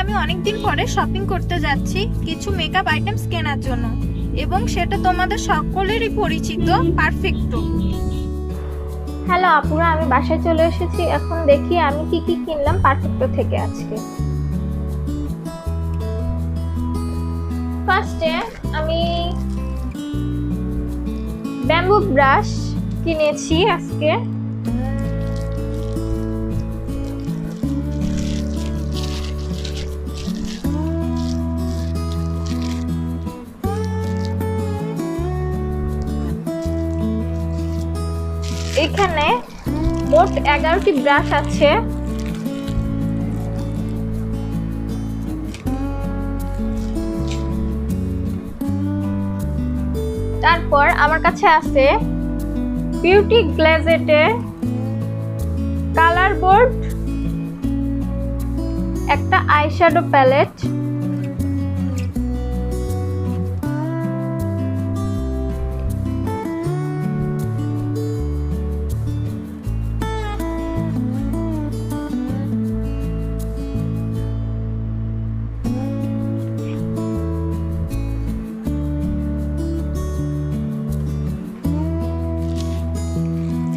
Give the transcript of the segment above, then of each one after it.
আমি অনেকদিন পরে শপিং করতে যাচ্ছি কিছু মেকআপ আইটেমস কেনার জন্য, এবং সেটা তোমাদের সকলেরই পরিচিত পারফেক্টো। হ্যালো আপুরা, আমি বাসায় চলে এসেছি। এখন দেখি আমি কি কি কিনলাম পারফেক্টো থেকে আজকে। ফার্স্টে আমি ব্যাম্বু ব্রাশ কিনেছি আজকে। এখানে মোট 11টি ব্রাশ আছে। তারপর আমার কাছে আছে বিউটি গ্লেজেটের কালার বোর্ড, একটা আইশ্যাডো প্যালেট,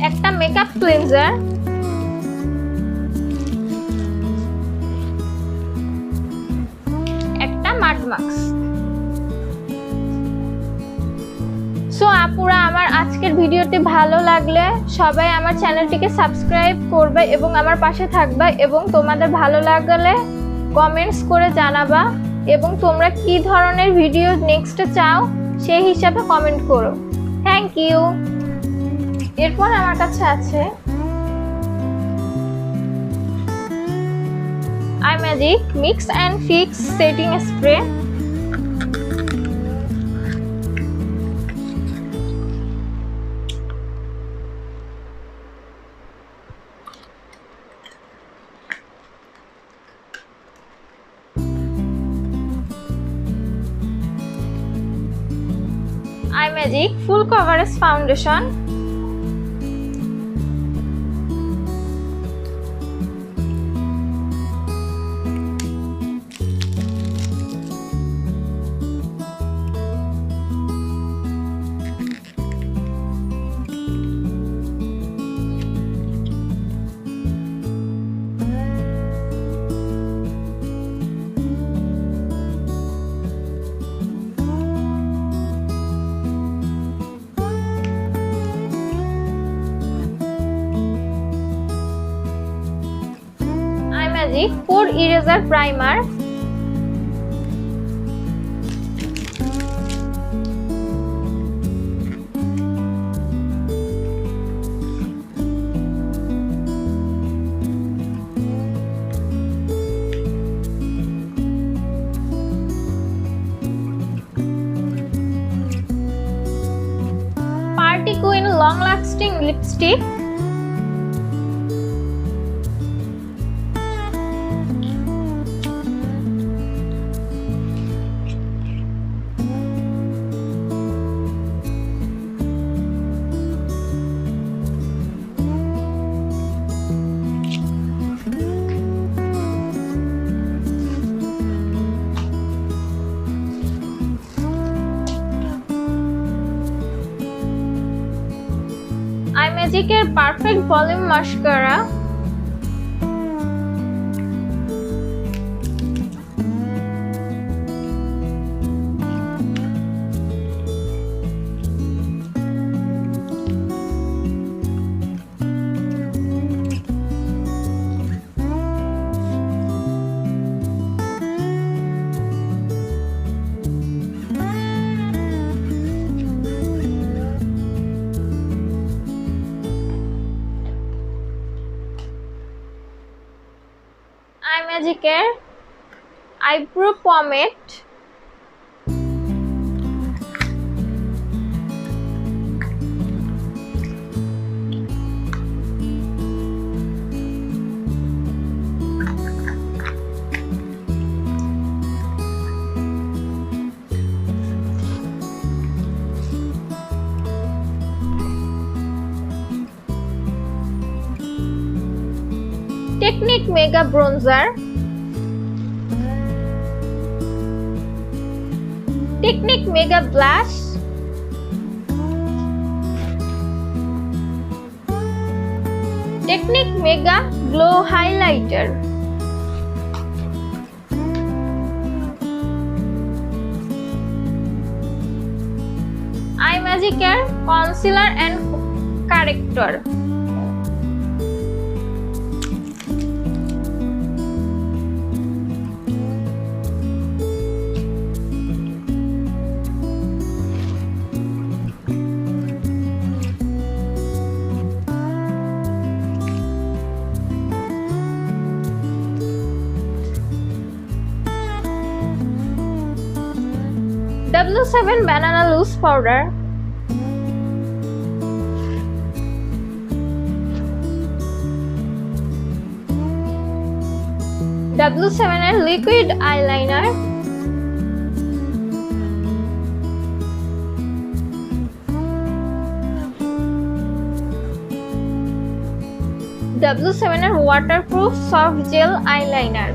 একটা মেকআপ ক্লিনজার, একটা মাড মাস্ক। সো আপুরা, আমার আজকের ভিডিওটি ভালো লাগলে সবাই আমার চ্যানেলটিকে সাবস্ক্রাইব করবে এবং আমার পাশে থাকবে, এবং তোমাদের ভালো লাগলে কমেন্টস করে জানাবা, এবং তোমরা কি ধরনের ভিডিও নেক্সটে চাও সেই হিসাবে কমেন্ট করো। Thank you. এরপর আমার কাছে আছে I Magic mix and fix setting spray. I Magic full coverage foundation. Magic pore eraser primer. Party queen long lasting lipstick. I ম্যাজিকের পারফেক্ট ভলিউম মাস্কারা। আই ম্যাজিকের eyebrow pomade. Technic mega bronzer. Technic mega blush, Technic mega glow highlighter, I ম্যাজিকের concealer and corrector, W7 banana loose powder, W7 এর liquid eyeliner, W7 এর waterproof soft jail eyeliner,